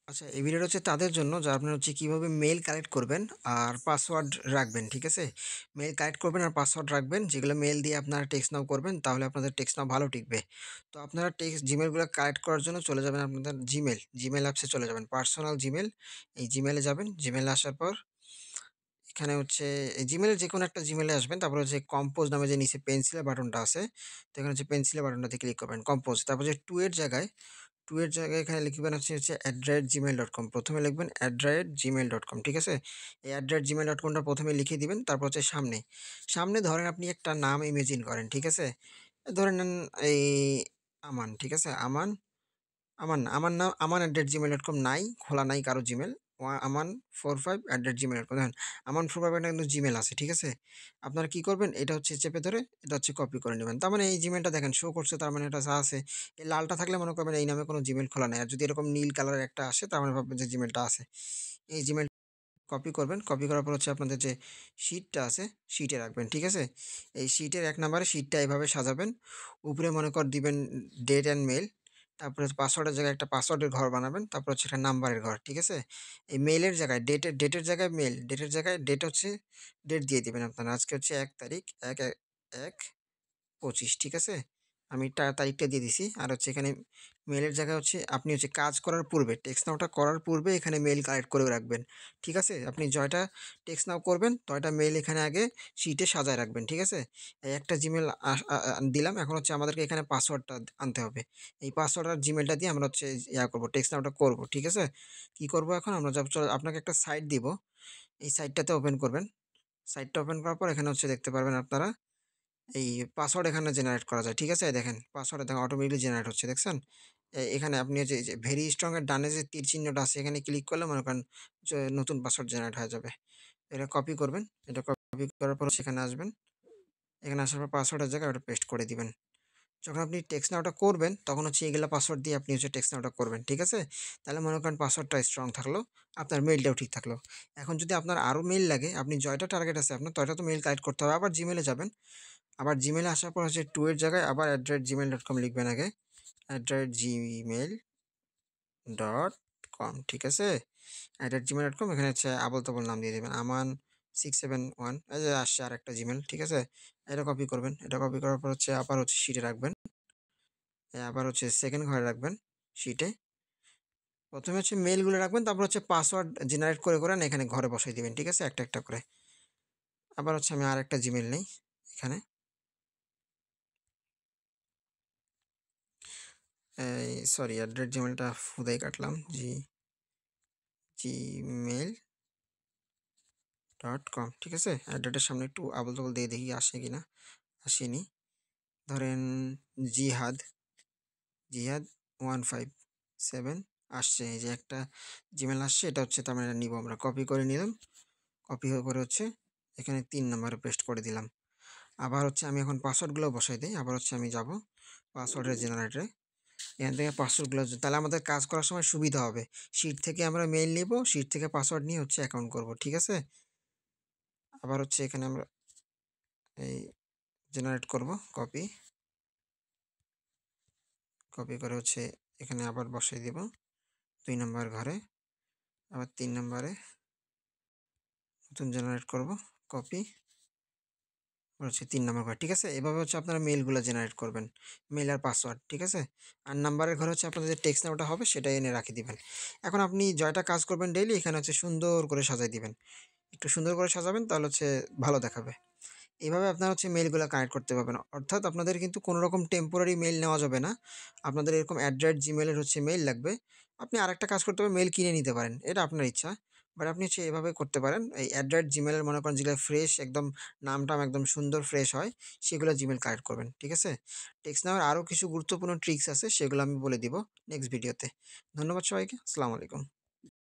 আচ্ছা, এই ভিডিওটা হচ্ছে তাদের জন্য যারা আপনার হচ্ছে কীভাবে মেইল কালেক্ট করবেন আর পাসওয়ার্ড রাখবেন, ঠিক আছে? মেইল কালেক্ট করবেন আর পাসওয়ার্ড রাখবেন, যেগুলো মেইল দিয়ে আপনারা টেক্সট নাও করবেন, তাহলে আপনাদের টেক্সট নাও ভালো টিকবে। তো আপনারা জিমেলগুলো কালেক্ট করার জন্য চলে যাবেন আপনাদের জিমেল অ্যাপসে চলে যাবেন। পার্সোনাল জিমেল, এই জিমেলে যাবেন। জিমেলে আসার পর এখানে হচ্ছে এই জিমেলের যেকোনো একটা জিমেলে আসবেন। তারপরে হচ্ছে কম্পোজ নামে যে নিচে পেন্সিলের বাটনটা আছে, তো এখানে হচ্ছে পেন্সিলের বাটনটাতে ক্লিক করবেন, কম্পোজ। তারপর যে 2 এর জায়গায় এখানে লিখবেন হচ্ছে @gmail.com, প্রথমে লিখবেন @gmail.com, ঠিক আছে? এই @gmail.comটা প্রথমে লিখে দিবেন। তারপর হচ্ছে সামনে ধরেন আপনি একটা নাম ইমেজিন করেন, ঠিক আছে? ধরে নেন এই আমান, ঠিক আছে? আমান, আমান না, আমার নাম আমান @gmail.com নাই, খোলা নাই কারো জিমেল। আমান 45 @gmail.com, দেখেন আমান 45 একটা কিন্তু জিমেল আছে, ঠিক আছে? আপনারা কি করবেন, এটা হচ্ছে চেপে ধরে এটা হচ্ছে কপি করে নেবেন। তার মানে এই জিমেলটা দেখেন শো করছে, তার মানে এটা যা আছে। এই লালটা থাকলে মনে করবেন এই নামে কোনো জিমেল খোলা নাই। আর যদি এরকম নীল কালারের একটা আসে, তার মানে ভাববেন যে জিমেলটা আছে। এই জিমেল কপি করবেন। কপি করার পর হচ্ছে আপনাদের যে শিটটা আছে, শিটে রাখবেন, ঠিক আছে? এই শিটের ১ নাম্বারে শিটটা এভাবে সাজাবেন। উপরে মনে কর দিবেন ডেট অ্যান্ড মেইল। তারপরে পাসওয়ার্ডের জায়গায় একটা পাসওয়ার্ডের ঘর বানাবেন। তারপর হচ্ছে একটা নাম্বারের ঘর, ঠিক আছে? এই মেইলের জায়গায় ডেটের জায়গায় মেইল, ডেটের জায়গায় ডেট হচ্ছে ডেট দিয়ে দিবেন আপনারা। আজকে হচ্ছে ১ তারিখ, ১/১/১/২৫, ঠিক আছে? আমি তারিখটা দিয়ে দিছি। আর হচ্ছে এখানে মেইলের জায়গায় হচ্ছে আপনি হচ্ছে কাজ করার পূর্বে, টেক্সট নাওটা করার পূর্বে এখানে মেইল কালেক্ট করে রাখবেন। ঠিক আছে? আপনি জয়টা টেক্সট নাও করবেন, তয়টা মেইল এখানে আগে শিটে সাজায় রাখবেন। ঠিক আছে? এই একটা জিমেইল দিলাম। এখন হচ্ছে আমাদেরকে এখানে পাসওয়ার্ডটা আনতে হবে। এই পাসওয়ার্ড আর জিমেইলটা দিয়ে আমরা হচ্ছে করব, টেক্সট নাওটা করব। ঠিক আছে? কি করব এখন আমরা আপনাকে একটা সাইট দিব। এই সাইটটাতে ওপেন করবেন। সাইটটা ওপেন করার পর এখানে হচ্ছে দেখতে পারবেন আপনারা এই পাসওয়ার্ড এখানে জেনারেট করা যায়। ঠিক আছে? দেখেন পাসওয়ার্ড দেখেন অটোমেটিক্যালি জেনারেট হচ্ছে। দেখছেন? এখানে আপনি যে ভেরি স্ট্রং এর ডানে যে তীর চিহ্নটা আছে এখানে ক্লিক করলে মনে করেন যে নতুন পাসওয়ার্ড জেনারেট হয়ে যাবে। এটা কপি করবেন। এটা কপি করার পর সেখানে আসবেন। এখানে আসার পর পাসওয়ার্ডের জায়গায় ওটা পেস্ট করে দিবেন। যখন আপনি টেক্সট নাওটা করবেন তখন হচ্ছে এগুলা পাসওয়ার্ড দিয়ে আপনি হচ্ছে টেক্সট নাওটা করবেন। ঠিক আছে? তাহলে মনে করেন পাসওয়ার্ডটা স্ট্রং থাকলো, আপনার মেইলটাও ঠিক থাকলো। এখন যদি আপনার আরো মেইল লাগে, আপনি জয়টা টার্গেট আছে আপনার, তয়টা তো মেইল কালেক্ট করতে হবে। আবার জিমেইলে যাবেন। আবার জিমেইলে আসার পর হচ্ছে 2 এর জায়গায় আবার @gmail.com লিখবেন আগে। @gmail.com, ঠিক আছে? @gmail.com এখানে হচ্ছে আবোল-তাবোল নাম দিয়ে দিবেন। আমান 671, এই যে আসছে আরেকটা জিমেইল, ঠিক আছে? এটা কপি করবেন। এটা কপি করার পর হচ্ছে আবার হচ্ছে শিটে রাখবেন। আবার হচ্ছে সেকেন্ড ঘরে রাখবেন শিটে। ১ম এ হচ্ছে মেইলগুলো রাখবেন, তারপর হচ্ছে পাসওয়ার্ড জেনারেট করে না এখানে ঘরে বসাই দিবেন। ঠিক আছে? একটা করে। আবার হচ্ছে আমি আরেকটা জিমেইল নেই এখানে। এই সরি @gmailটা ফুদাই কাটলাম। gmail.com, ঠিক আছে? অ্যাড্রেসের সামনে একটু আবোল-তাবোল দিয়ে দেখি আসে কিনা। আসেনি। ধরেন জিহাদ, জিহাদ 157 আসছে। এই যে একটা জিমেইল আসছে, এটা হচ্ছে তার মানে নিব আমরা। কপি করে নিলাম। কপি করে হচ্ছে এখানে ৩ নাম্বারে পেস্ট করে দিলাম। আবার হচ্ছে আমি এখন পাসওয়ার্ডগুলো বসাই দেই। আবার হচ্ছে আমি যাব পাসওয়ার্ডের জেনারেটরে। এখান থেকে পাসওয়ার্ডগুলো তাহলে আমাদের কাজ করার সময় সুবিধা হবে। শিট থেকে আমরা মেইল নিব, শিট থেকে পাসওয়ার্ড নিয়ে হচ্ছে অ্যাকাউন্ট করব। ঠিক আছে? আবার হচ্ছে এখানে আমরা এই জেনারেট করব, কপি করে হচ্ছে এখানে আবার বসাই দিব ২ নাম্বার ঘরে। আবার ৩ নাম্বারে নতুন জেনারেট করব, কপি হচ্ছে ৩ নাম্বার ঘর। ঠিক আছে? এভাবে হচ্ছে আপনারা মেইলগুলো জেনারেট করবেন। মেইল আর পাসওয়ার্ড, ঠিক আছে? আর নাম্বারের ঘরে হচ্ছে আপনাদের যে টেক্সট নামটা হবে সেটা এনে রাখে দিবেন। এখন আপনি জয়টা কাজ করবেন ডেইলি, এখানে হচ্ছে সুন্দর করে সাজায় দিবেন। একটু সুন্দর করে সাজাবেন, তাহলে হচ্ছে ভালো দেখাবে। এভাবে আপনারা হচ্ছে মেইলগুলো কানেক্ট করতে পারবেন। অর্থাৎ আপনাদের কিন্তু কোনো রকম টেম্পোরারি মেইল নেওয়া যাবে না। আপনাদের এরকম @gmail এর হচ্ছে মেইল লাগবে। আপনি আরেকটা কাজ করতে পারেন, মেইল কিনে নিতে পারেন। এটা আপনার ইচ্ছা। বাট আপনি হচ্ছে এভাবে করতে পারেন। এই @gmail এর মনে করেন যেগুলা ফ্রেশ একদম নাম-টাম একদম সুন্দর ফ্রেশ হয়, সেগুলো জিমেইল কানেক্ট করবেন। ঠিক আছে? টেক্সট নেওয়ার আরও কিছু গুরুত্বপূর্ণ ট্রিকস আছে, সেগুলো আমি বলে দিব নেক্সট ভিডিওতে। ধন্যবাদ সবাইকে। আসসালামু আলাইকুম।